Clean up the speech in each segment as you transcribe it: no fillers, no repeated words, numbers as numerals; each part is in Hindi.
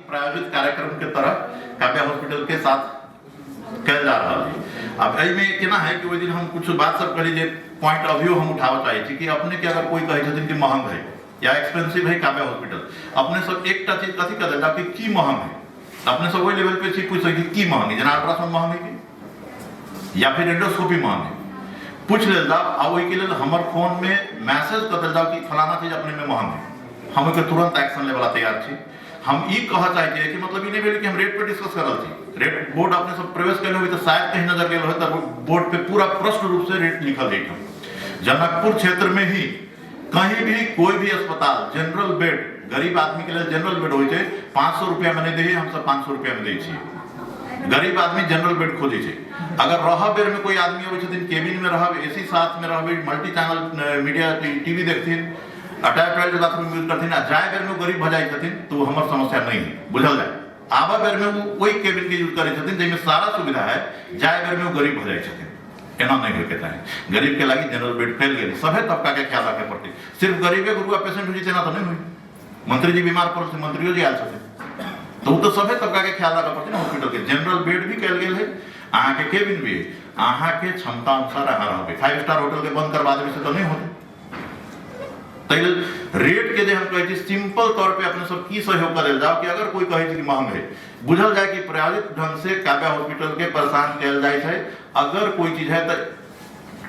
प्रायोजित कार्यक्रम के तरह काव्या हॉस्पिटल के साथ कल जा रहा है। अब एहि में केना है कि ओहि दिन हम कुछ बात सब करी जे पॉइंट ऑफ व्यू हम उठावा चाहे छी कि अपने के अगर कोई कहे छथिन कि महंग है या एक्सपेंसिव है काव्या हॉस्पिटल, अपने सब एकटा चीज कथि कर देला कि की महंग है, अपने सब ओहि लेवल पे छी पूछ सकी की महंग है, जना अल्ट्रासाउंड महंग है कि या फिर एंडोस्कोपी महंग है, पूछ ले जाओ। आ ओहि के लेल हमर फोन में मैसेज कर देल जाओ कि फलाना चीज अपने में महंग है, हम ओके तुरंत एक्शन ले वाला तैयार छी। हम ई कह चाहे छियै कि मतलब ई नहीं भेल कि हम रेट पे डिस्कस कर रहल छी, रेट बोर्ड अपने सब प्रवेश कैले होई तो शायद कहीं नजर गेल होई त बोर्ड पे पूरा प्रश्न रूप से रेट लिखल है। जनकपुर क्षेत्र में ही कहीं भी कोई भी अस्पताल जनरल बेड गरीब आदमी के लिए जनरल बेड होई छै 500 रुपया में नहीं दे, हम सब 500 रुपया में दै छी। गरीब आदमी जनरल बेड खोजे छै। अगर रह बेर में कोई आदमी होय छथिन केबिन में रहब, एसी साथ में रहब, मल्टी चैनल मीडिया टीवी देखथिन, अटैच टॉयलेट बाथरूम यूज करथिन, आ जाय बेर में गरीब भ जाय छथिन तो हमर समस्या नहीं है, बुझल जाय। आबा बेर में वो वही केबिन के यूज करे छथिन जेमे सारा सुविधा है, जाय बेर में वो गरीब भ जाय छथिन। एना नहीं होय के चाही। गरीब के लागि जनरल बेड फैल गेल, सभे तबका के ख्याल रखे पड़ते। सिर्फ गरीबे गुरुआ पेशेंट होई छै ना तो नहीं होई। मंत्री जी बीमार पड़ल छै, मंत्रियो जी आयल छथिन तो वो तो सभे तबका के ख्याल रखे पड़ते ना। हॉस्पिटल के जनरल बेड भी कैल गेल है, अहाँ के केबिन भी, अहाँ के क्षमता अनुसार अहाँ रहबे। 5 स्टार होटल के बंद करवा देबे से तो नहीं होते। तैल रेट के जे हम कहै छी सिंपल तौर पे अपने सब की सहयोग करल जाओ कि अगर कोई कहै छै कि महंग है, बुझल जाए कि प्रायोजित ढंग से काव्या हॉस्पिटल के परेशान कैल जाय छै। अगर कोई चीज है तो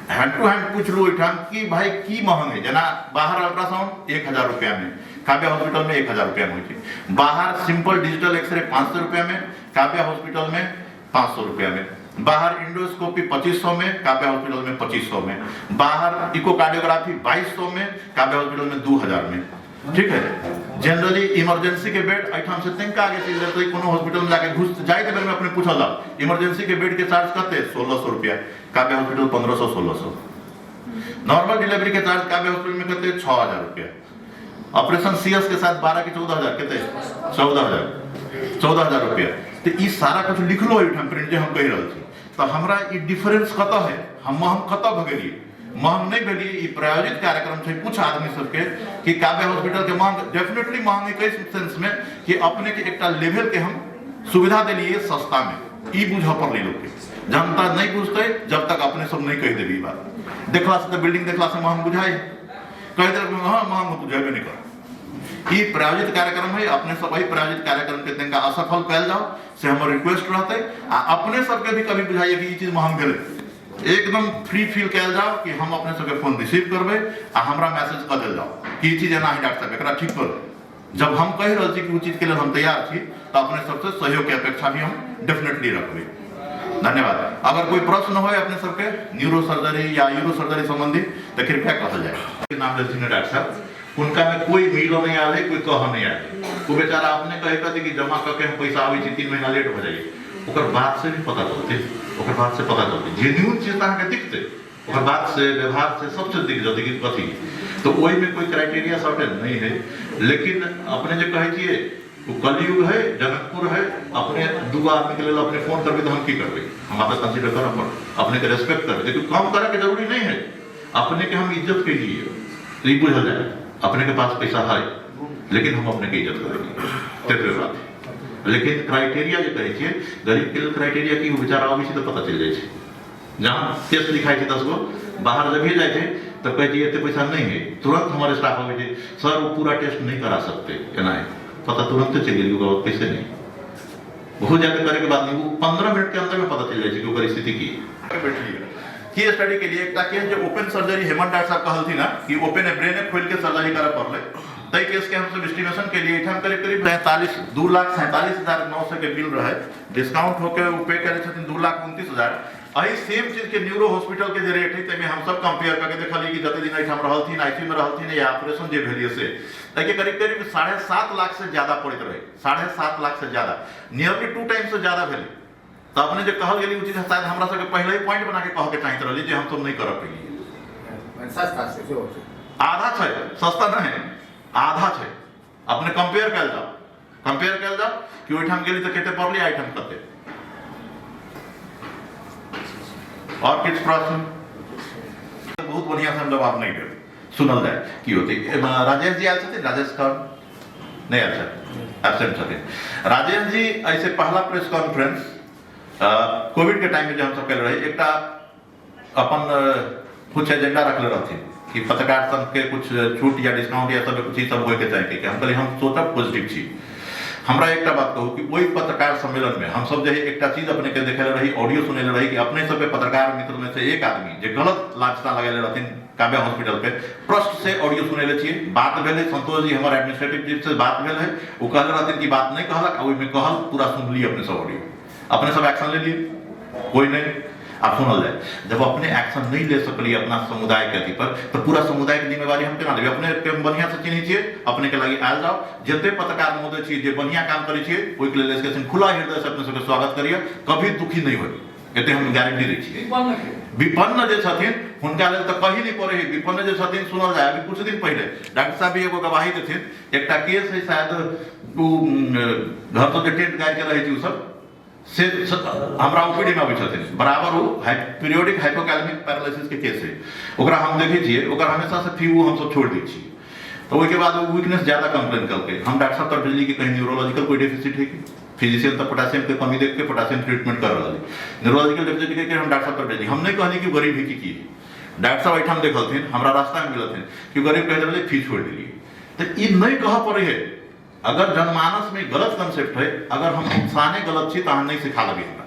हैंड टू हैंड पूछ लो इठाम कि भाई की महंग है। जना बाहर अल्ट्रासाउंड 1000 रुपया में, काव्या हॉस्पिटल में 1000 रुपया में होय छै। बाहर सिंपल डिजिटल एक्सरे 500 रुपया में, काव्या हॉस्पिटल में 500 रुपया में। बाहर इंडोस्कोपी 2500 में, काव्या हॉस्पिटल में 2500 में। बाहर इकोकार्डियोग्राफी 2200 में, काव्या हॉस्पिटल में 2000 में। ठीक है। जनरली इमरजेंसी के बेड ऐठाम से तंका आगे चल जाते कोनो हॉस्पिटल में जाके घुस जाए के बेर में अपने पूछल जाओ इमरजेंसी के बेड के चार्ज कते 1600 रुपया, काव्या हॉस्पिटल 1500 1600। नॉर्मल डिलीवरी के चार्ज काव्या हॉस्पिटल में कते 6000 रुपया। ऑपरेशन सीएस के साथ 12 के 14000 कते 14000 रुपया। तो ई सारा कुछ लिखलो है प्रिंट जे हम कह रहल छी। तो हमरा ई डिफरेंस कत है, हम कत भ गेलिए, महंग नहीं भेलिए। ई प्रायोजित कार्यक्रम छै कुछ आदमी सबके कि काव्या हॉस्पिटल के महंग डेफिनेटली महंग है इस सेंस में कि अपने के एकटा लेवल के हम सुविधा देलिए सस्ता में। ई बुझ पड़ले लोग के, जनता नहीं बुझते जब तक अपने सब नहीं कह देबी। बात देखला से तो बिल्डिंग देखला से महंग बुझाई, कह दे हां महंग तो जेबे नहीं कर। ई प्रायोजित कार्यक्रम है, अपने सब वही प्रायोजित कार्यक्रम के तंका असफल कैल जाओ से हमर रिक्वेस्ट रहते। आ अपने सबके भी कभी बुझाइए कि ई चीज महंग गेले, एकदम फ्री फील कैल जाओ कि हम अपने सबके फोन रिसीव करबे आ हमरा मैसेज कर देल जाओ कि ई चीज एना है डॉक्टर साहब एकरा ठीक कर। जब हम कह रहल छी कि वो चीज के लिए हम तैयार छी तो अपने सबसे सहयोग के अपेक्षा भी हम डेफिनेटली रखबे। धन्यवाद। अगर कोई प्रश्न हो अपने सबके न्यूरो सर्जरी या यूरो सर्जरी संबंधी तो कृपया कहल जाए। नाम ले छी डॉक्टर साहब, उनका में कोई मिलो नहीं आले, कोई कह नहीं आले। वो बेचारा अपने कहे कहते कि जमा करके हम पैसा आवे छी 3 महीना लेट हो जाइए, ओकर बात से भी पता चलते, ओकर बात से पता चलते जेन्युइन चीज अहाँ के दिखते, ओकर बात से व्यवहार से सबसे दिख जाते कि कथी। तो ओई में कोई क्राइटेरिया सर्टेन नहीं है। लेकिन अपने जो कहे छिए वो कलयुग है, जनकपुर है, अपने दूगो आदमी के लिए अपने फोन करबे तो हम की करबे, हम आपका कंसीडर करब पर अपने के रेस्पेक्ट करबे। देखिए काम करे के जरूरी नहीं है, अपने के हम इज्जत के लिए तो ये बुझल जाए अपने के पास पैसा है लेकिन हम अपने की इज्जत करेंगे तेरे बात। लेकिन क्राइटेरिया जो कहे छिए गरीब के लिए क्राइटेरिया की विचार आवे छै तो पता चल जाए छै। जहां टेस्ट लिखाई छै 10 गो, बाहर जब भी जाए थे तो कहे छिए इतने पैसा नहीं है, तुरंत हमारे स्टाफ आवे छै सर वो पूरा टेस्ट नहीं करा सकते, केना है पता तुरंत चल गेल कि कैसे नहीं। बहुत ज्यादा करे के बाद नहीं, वो 15 मिनट के अंदर में पता चल जाए कि ओकर स्थिति की की स्टडी के लिए एकटा केस जो ओपन सर्जरी हेमंत डॉक्टर साहब कहल थी ना कि ओपन ब्रेन खोल के सर्जरी करे पड़ले, तई केस के हम सब एस्टिमेशन के लिए इठाम करीब 2,47,900 के बिल रहे, डिस्काउंट होके वो पे करे छथिन 2,29,000। अही सेम चीज के न्यूरो हॉस्पिटल के जे रेट है तमे हम सब कंपेयर करके देखली कि जते दिन इठाम रहल थी आईसीयू में रहल थी या ऑपरेशन जे भेलिए से तई के करीब 7.5 लाख से ज्यादा पड़त रहे, 7.5 लाख से ज्यादा, नियरली 2 टाइम से ज्यादा भेले। तो अपने जो कहल गेली उचित शायद हमरा सबके पहले ही पॉइंट बना के कह के चाहिए रहली जे हम सब नहीं कर पेलिए। सस्ता से आधा छै, सस्ता नहीं आधा छै। अपने कंपेयर कैल जाओ कि ओइठाम गेली तो केते पड़ली आइटम कते। और किछ प्रश्न बहुत बढ़िया से हम जवाब नहीं दे सुनल जाए की होते। राजेश जी आयल छथिन, राजेश कर नहीं आयल छथिन। एब्सेंट छथिन। राजेश जी ऐसे पहला प्रेस कॉन्फ्रेंस कोविड के टाइम में जो हम सब कल रहे एक अपन कुछ एजेंडा रखले रहथिन कि पत्रकार सब के कुछ छूट या डिस्काउंट या सब कुछ सब होय के चाहिए कि हम कहली हम सोचब पॉजिटिव छी। हमरा एक बात कहूँ कि वही पत्रकार सम्मेलन में हम सब जो है एक चीज अपने के देखे रही, ऑडियो सुने रही कि अपने सब पत्रकार मित्र में से एक आदमी जो गलत लांछना लगे रहथिन काव्या हॉस्पिटल पे प्रश्न से ऑडियो सुने छे। बात भेले संतोष जी हमारे एडमिनिस्ट्रेटिव चीफ से बात भेल है, वो कहले रहथिन कि बात नहीं कहलक, ओहि में कहल पूरा सुन लिए अपने सब ऑडियो, अपने सब एक्शन ले लिए, कोई नहीं आप सुनल जाए। जब अपने एक्शन नहीं ले सकली अपना समुदाय के अथी पर तो पूरा समुदाय की जिम्मेवारी हम केना लेबे? अपने के बढ़िया से चिन्ह छिए, अपने के लगी आयल जाओ, जते पत्रकार महोदय छिए जे बढ़िया काम करे छिए ओइ के लेल स्टेशन खुला हृदय से अपने सबके स्वागत करिए, कभी दुखी नहीं होय, एते हम गारंटी दै छिए। विपन्न जे छथिन हुनका लेल त कहि नहीं पड़े है, विपन्न जे छथिन सुनल जाए। अभी कुछ दिन पहले डॉक्टर साहब भी एगो गवाही देथिन, एकटा केस है शायद घर तो टेंट गाय के रहे छी उ सब से हमरा ओपीडी में आबै छथिन, बराबर वो पीरियोडिक हाइपोकैलेमिक पैरालिसिस के केस है, ओकरा हम देखे छिए, ओकरा हमेशा से फी हम सब छोड़ दै छी। तो ओइ के बाद वो वीकनेस ज्यादा कंप्लेन करके हम डॉक्टर साहब तर भेजली कि कहीं न्यूरोलॉजिकल कोई डेफिसिट है कि फिजिशियन तो पोटेशियम के कमी देख के पोटेशियम ट्रीटमेंट कर रहा है, न्यूरोलॉजिकल डेफिसिट के हम डॉक्टर साहब तर भेजली। हम नहीं कहली कि गरीब है कि डॉक्टर साहब एठाम देखलथिन, हमरा रास्ता में मिलथिन कि गरीब कह देले फी छोड़ दिलिए। तो ई नहीं कह पड़े है, अगर जनमानस में गलत कंसेप्ट है, अगर हम इंसाने गलत छी तो हम नहीं सिखा लगे हमरा।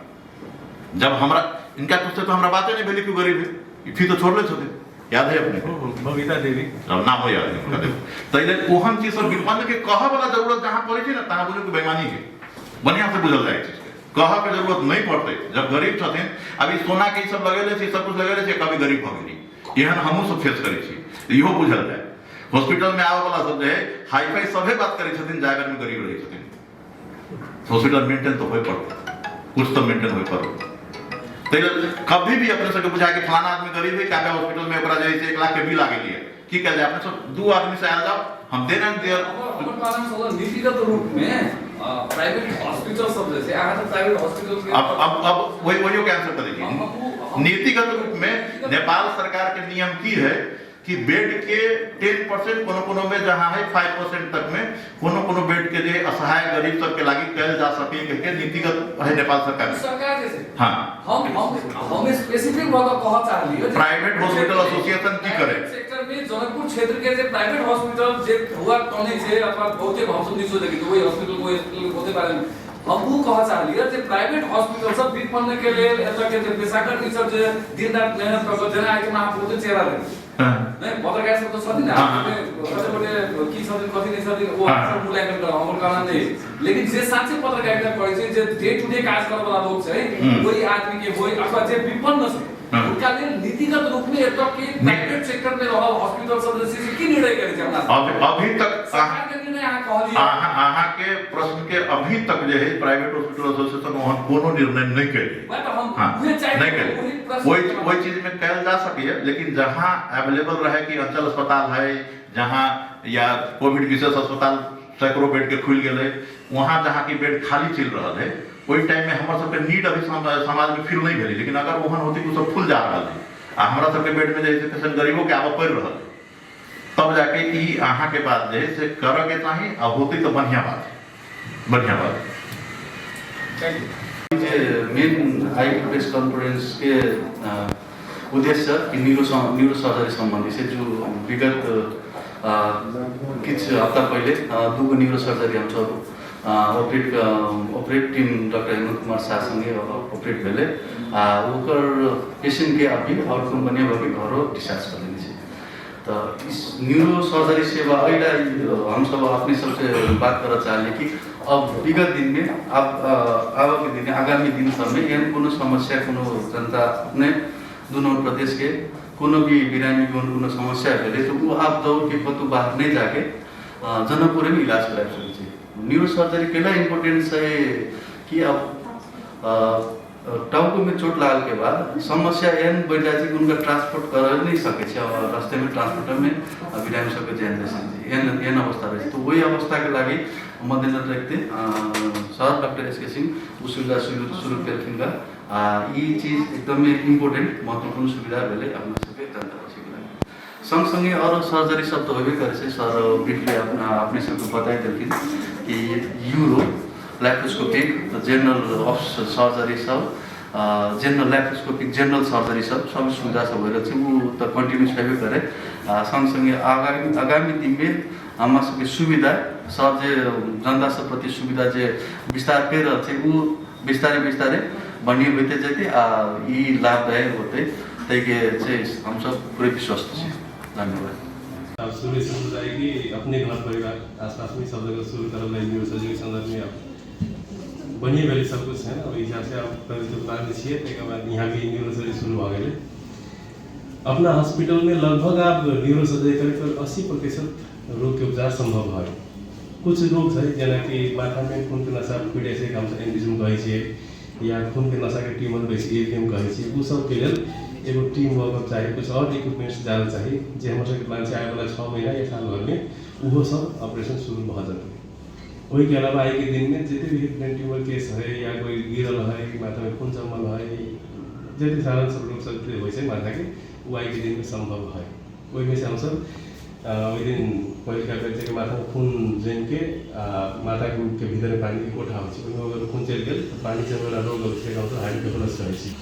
जब हमरा इनका पूछते तो हमरा बातें नहीं भेली कि गरीब है, फी तो छोड़ ले छथिन, याद है अपने बबीता देवी नाम हो याद है उनका। तइले ओहन चीज सब विपन्न के कह वाला जरूरत जहां पड़े छी ना तहां बुझो कि बेईमानी है, बढ़िया से बुझल जाए चीज के कह के जरूरत नहीं पड़ते। जब गरीब छथिन अभी सोना के सब लगेले छी, सब कुछ लगेले छी, कभी गरीब भ गेली, एहन हमहु सब फेस करे छी, इहो बुझल जाए। हॉस्पिटल में आवे वाला सब जे है हाई फाई सभे बात करे छथिन, जागर में गरीब रहे छथिन। हॉस्पिटल मेंटेन तो होय पड़ता, कुछ तो मेंटेन होय पड़ता। तो कभी भी अपने सबके बुझा के फलाना आदमी गरीब है, काव्या हॉस्पिटल में ओकरा जे 1 लाख के बिल आ गेली है, की कह जाए? अपने सब दो आदमी से आयल जाओ, हम देना देर अपन कारण सोलर नीतिगत रूप में प्राइवेट हॉस्पिटल सब जैसे आहा तो प्राइवेट हॉस्पिटल के अब वही कैंसिल कर दीजिए। नीतिगत रूप में नेपाल सरकार के नियम की है कि बेड के 10% कोनो में जहां है 5% तक में कोनो बेड के जे असहाय गरीब सब के लागि कैल जा सके के नीतिगत है नेपाल सरकार जैसे। हां हम स्पेसिफिक बात कह चाहलिए प्राइवेट हॉस्पिटल एसोसिएशन की करे सेक्टर में जनकपुर क्षेत्र के जे प्राइवेट हॉस्पिटल जे हुआ कने छे अथवा बहुते हम सुनि सोचे कि वही हॉस्पिटल होते बारे में हमहु कह चाहलिए जे प्राइवेट हॉस्पिटल सब विपन्न के लेल एतऽ के जे पेशागर ई सब जे दिन रात मेहनत कर के जना आके वहां बहुते चेहरा रहे नहीं पत्रकार सब तो छथिन ना बड़े की छथिन कथि नहीं छथिन वो सब मूल्यांकन कर हमर कारण नहीं, लेकिन जे साच्चै पत्रकारिता करै छै जे डे टू डे काज करय वाला लोग छै वही आदमी के होय अथवा जे विपन्न छै उनका लेल नीतिगत रूप में एतऽ के प्राइवेट सेक्टर में रहल हॉस्पिटल सब जैसे की निर्णय करे छै हमरा अभी तक सरकार के निर्णय अहाँ कहलिए अहाँ के प्रश्न के अभी तक जे है प्राइवेट हॉस्पिटल एसोसिएशन वहां कोनो निर्णय नहीं कैले, बट हम उहे चाहिए नहीं कैले वही चीज में कैल जा सके, लेकिन जहां अवेलेबल रहे कि अंचल अस्पताल है जहां या कोविड विशेष अस्पताल सैकड़ों बेड के खुल गेले, वहां जहां की बेड खाली चल रहा है ओई टाइम में हमरा सबके नीड अभी समाज में फील नहीं भेली, लेकिन अगर वहां होती तो सब फुल जा रहा है आ हमरा सबके बेड में जैसे पेशेंट गरीबों के आवा पड़ रहा है, तब जाके ई अहाँ के बात जे से करे के चाहिए आ होती तो बढ़िया बात मेन आई प्रेस कॉन्फ्रेंस के उद्देश्य कि न्यूरो सर्जरी संबंधी से जो विगत कुछ हफ्ता पहले दो न्यूरो सर्जरी हम सब operate team doctor Hemant Kumar Shah संगे ऑपरेट भेले ओकर पेशेंट के अभी आउटकम बने भाई घरों डिस्चार्ज कर देने से। तो इस न्यूरो सर्जरी सेवा अहिला हम सब अपने सबसे बात कर चाहले कि अब विगत दिन में अब के दिन आगामी दिन सब में एहन कोनो समस्या कोनो जनता ने दोनों प्रदेश के कोनो भी बिरामी कोनो समस्या भेले तो वो आप दौड़ के कतु बाहर नहीं जाके जनकपुर में इलाज करा सकते। न्यूरो सर्जरी के लिए इम्पोर्टेंस है कि अब टाउको में चोट लागल के बाद समस्या एहन बढ़ जाए कि उनका ट्रांसपोर्ट कर नहीं सके रास्ते में ट्रांसपोर्टर में बिरामी सबके जान एहन अवस्था रहे, तो वही अवस्था के लागि मद्देनजर रखते सर डॉक्टर एस के सिंह सुविधा शुरू करथिन ये चीज एकदम इम्पोर्टेंट महत्वपूर्ण सुविधा भेले अपना सबके जनतावासी के लागि। संगसँगै अरू सर्जरी सब तो होबे करे सर ब्रीफली अपने सबको बताइ देलखिन कि यूरो ल्याप्रोस्कोपिक जेनरल सर्जरी सब जेनरल ल्याप्रोस्कोपिक जेनरल सर्जरी सब सबै सुविधा सब भएर चाहिँ ऊ त कन्टिन्यू छेबे करे सँगसँगै आगामी दिन में हमारा सबके सुविधा सब जे जनता सब प्रति सुविधा जे विस्तार कर रहे ऊ बिस्तारै बनिए होते जाते ये लाभदायक होते तैके हम सब पूरे विश्वस्त हैं। धन्यवाद। अब शुरू से जाएगी अपने घर परिवार आसपास में सब जगह शुरू कर न्यूरो सर्जरी के संदर्भ में अब बनिए वाले सब कुछ है ना। अब यहाँ से आप प्लान में छिए एक बाद यहाँ भी न्यूरो सर्जरी शुरू हो गए। अपना हॉस्पिटल में लगभग आप न्यूरो सर्जरी करीब 80% रोग के उपचार संभव है। कुछ रोग है जना कि माथा में खून के नशा पीड़े से हम एम्बिज्म कहे या खून के नशा के ट्यूमर एरियम कहे वो सब के लिए एगो टीम वर्क चाहिए, कुछ और इक्विपमेंट्स ज़्यादा चाहिए जो हमारे प्लान से आए वाला 6 महीना या साल भर में वो सब ऑपरेशन शुरू हो जाते। वही के अलावा आई के दिन में जितने भी ब्रेन ट्यूमर केस है या कोई गिरल है माथा में खून जमल है जितने सारा सब रोग सब वैसे माथा के वो आई के दिन में संभव है। वही में से हम सब वही दिन पहले क्या करते हैं माथा में खून जम के माथा के भीतर पानी के कोठा हो अगर खून चल गए तो पानी से रोग हाइड्रोकेफलस रहे।